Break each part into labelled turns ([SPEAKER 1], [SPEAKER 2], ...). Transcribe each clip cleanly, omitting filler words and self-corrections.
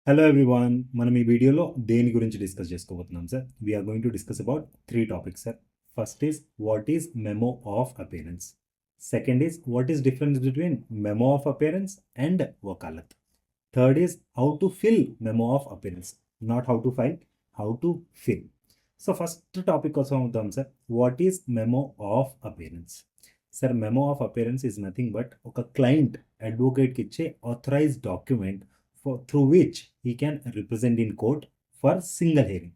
[SPEAKER 1] Hello everyone, మనం ఈ వీడియోలో దేని గురించి డిస్కస్ చేసుకోబోతున్నాం sir. We're going to discuss about 3 topics sir. First is what is memo of appearance. Second is what is difference between memo of appearance and vakalat. Third is how to fill memo of appearance, not how to file, how to fill. So first topic కోసం అవుతాం sir. What is memo of appearance. Sir, memo of appearance is nothing but ఒక client అడ్వకేట్కి ఇచ్చే authorised document through which he can represent in court for single hearing.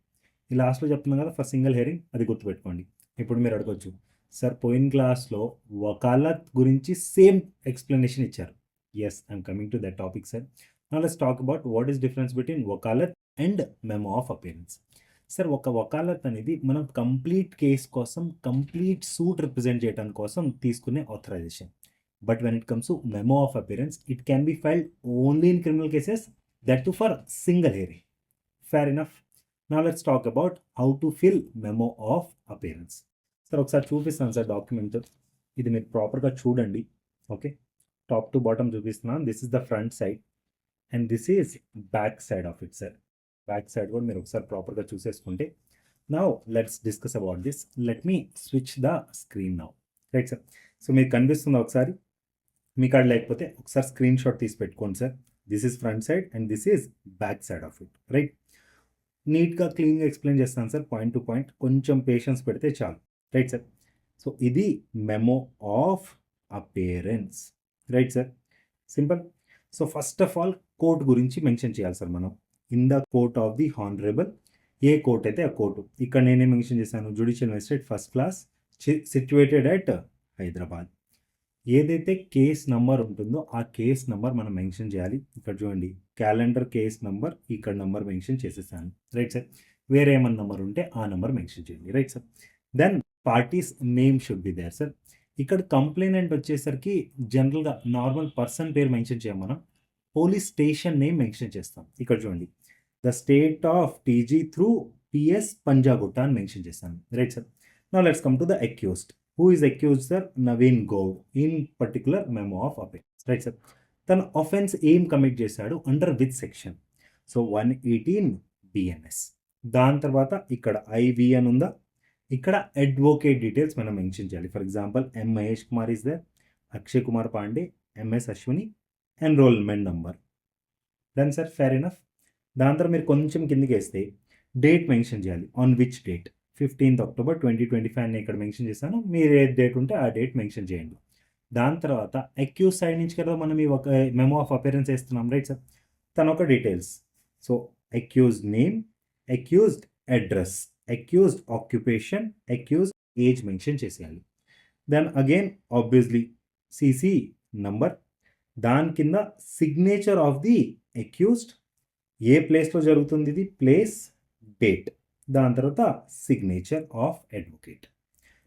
[SPEAKER 1] ఈ లాస్ట్లో చెప్తున్నాం కదా, for single hearing, అది గుర్తుపెట్టుకోండి. ఇప్పుడు మీరు అడగొచ్చు, సార్ పోయిన క్లాస్లో వకాలత్ గురించి సేమ్ ఎక్స్ప్లెనేషన్ ఇచ్చారు. Yes, I'm coming to that topic sir. Now let's talk about what is difference between vakalat and memo of appearance. Sir, ఒక వకాలత్ అనేది మనం కంప్లీట్ కేస్ కోసం, కంప్లీట్ సూట్ రిప్రజెంట్ చేయడం కోసం తీసుకునే authorization. But when it comes to memo of appearance, it can be filed only in criminal cases, that too for single hearing. Fair enough. Now let's talk about how to fill memo of appearance. Sir, ఒకసారి చూపిస్తాను sir document. ఇది మీరు ప్రాపర్గా చూడండి. Okay, top to bottom చూపిస్తున్నాను. This is the front side and this is back side of it sir. Back side కూడా మీరు ఒకసారి ప్రాపర్గా చూసేసుకుంటే. Now let's discuss about this. Let me switch the screen now. Right sir. So మీకు కనిపిస్తుందా ఒకసారి? మీ card లేకపోతే ఒకసారి స్క్రీన్ షాట్ తీసి పెట్టుకోండి sir. This is front side and this is back side of it. Right, నీట్గా క్లీన్గా ఎక్స్ప్లెయిన్ చేస్తాను సార్, పాయింట్ టు పాయింట్. కొంచెం పేషెన్స్ పెడితే చాలు. Right sir. సో ఇది memo of appearance. Right sir, simple. So first of all court గురించి mention చేయాలి sir మనం. In the court of the honourable, A court అయితే ఆ కోర్టు. ఇక్కడ నేనే మెన్షన్ చేశాను, judicial magistrate first class, situated at Hyderabad. ఏదైతే కేస్ నంబర్ ఉంటుందో ఆ కేస్ నంబర్ మనం మెన్షన్ చేయాలి. ఇక్కడ చూడండి, క్యాలెండర్ కేస్ నంబర్, ఇక్కడ నంబర్ మెన్షన్ చేసేసాను. Right sir. వేరే ఏమన్నా నంబర్ ఉంటే ఆ నంబర్ మెన్షన్ చేయండి. Right sir. Then parties name should be there sir. ఇక్కడ కంప్లైనెంట్ వచ్చేసరికి జనరల్గా నార్మల్ పర్సన్ పేరు మెన్షన్ చేయం, మనం పోలీస్ స్టేషన్ నేమ్ మెన్షన్ చేస్తాం. ఇక్కడ చూడండి, the state of TG through PS Panjagutta అని మెన్షన్ చేస్తాను. Right sir. Now let's come to the accused. Who is accused, sir? Naveen Gaur, in particular memo of appearance. Right sir. తన offense ఏం commit చేశాడు, under with section. So 118 BNS. దాని తర్వాత ఇక్కడ IV అని ఉందా, ఇక్కడ అడ్వకేట్ డీటెయిల్స్ మనం మెన్షన్ చేయాలి. For example M Mahesh Kumar is there, Akshay Kumar Pandey, MS Ashwini, enrolment number. Then sir, fair enough. దాని తర్వాత మీరు కొంచెం కిందికి వేస్తే డేట్ మెన్షన్ చేయాలి. On which date? 15th October 2025 అని ఇక్కడ మెన్షన్ చేశాను. మీరు ఏ డేట్ ఉంటే ఆ డేట్ మెన్షన్ చేయండి. దాని తర్వాత అక్యూజ్ సైడ్ నుంచి కదా మనం ఈ ఒక మెమో ఆఫ్ అపియరెన్స్ వేస్తున్నాం. Right sir. తన ఒక details. So accused name, accused address, accused occupation, accused age mention చేసేయాలి. Then again obviously CC number, దాని కింద సిగ్నేచర్ ఆఫ్ ది అక్యూజ్డ్, ఏ ప్లేస్లో జరుగుతుంది ఇది, ప్లేస్, డేట్, దాని తర్వాత సిగ్నేచర్ ఆఫ్ అడ్వకేట్.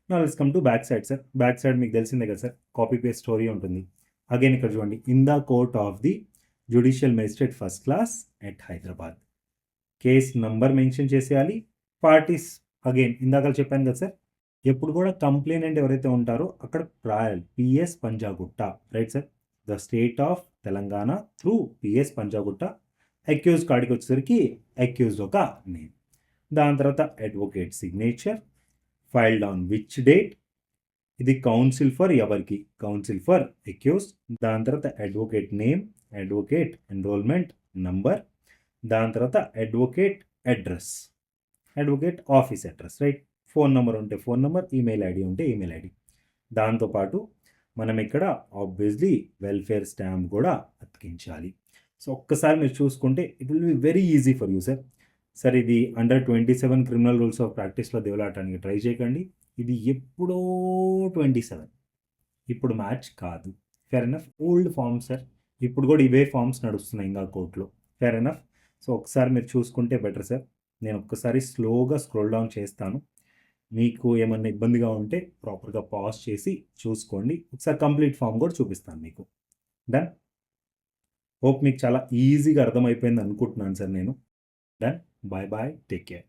[SPEAKER 1] నా let's come to back side sir. Back side మీకు తెలిసిందే కదా సార్, కాపీ పేస్ట్ స్టోరీ ఉంటుంది. అగైన్ ఇక్కడ చూడండి, in the court of the judicial magistrate first class at Hyderabad. Case number mention చేసేయాలి. పార్టీస్ అగైన్ ఇందాక చెప్పాను కదా సార్, ఎప్పుడు కూడా కంప్లైనెంట్ ఎవరైతే ఉంటారో అక్కడ రాయాలి PS Panjagutta. Right sir. The state of Telangana through PS Panjagutta. Accused కాడికి వచ్చేసరికి అక్యూజ్ ఒక నేమ్. దాని తర్వాత advocate signature, filed on which date, ఇది కౌన్సిల్ ఫర్ ఎవరికి, కౌన్సిల్ ఫర్ అక్యూజ్. దాని తర్వాత advocate name, advocate enrolment number, దాని తర్వాత advocate address, advocate office address. Right. Phone number ఉంటే ఫోన్ నెంబర్, ఈమెయిల్ ఐడి ఉంటే ఈమెయిల్ ఐడి. దాంతోపాటు మనం ఇక్కడ ఆబ్వియస్లీ వెల్ఫేర్ స్టాంప్ కూడా అతికించాలి. సో ఒక్కసారి మీరు చూసుకుంటే it will be very easy for you sir. Sir, ఇది అండర్ 27 క్రిమినల్ రూల్స్ ఆఫ్ ప్రాక్టీస్లో దేవలాటానికి ట్రై చేయకండి. ఇది ఎప్పుడో 27, ఇప్పుడు మ్యాచ్ కాదు. Fair enough. Old forms sir, ఇప్పుడు కూడా ఇవే ఫార్మ్స్ నడుస్తున్నాయి ఇంకా కోర్టులో. Fair enough. సో ఒకసారి మీరు చూసుకుంటే బెటర్ సార్. నేను ఒక్కసారి స్లోగా స్క్రోల్ డౌన్ చేస్తాను. మీకు ఏమన్నా ఇబ్బందిగా ఉంటే ప్రాపర్గా పాజ్ చేసి చూసుకోండి. ఒకసారి కంప్లీట్ ఫామ్ కూడా చూపిస్తాను మీకు. డన్. హోప్ మీకు చాలా ఈజీగా అర్థమైపోయింది అనుకుంటున్నాను సార్ నేను. Done. Bye bye. Take care.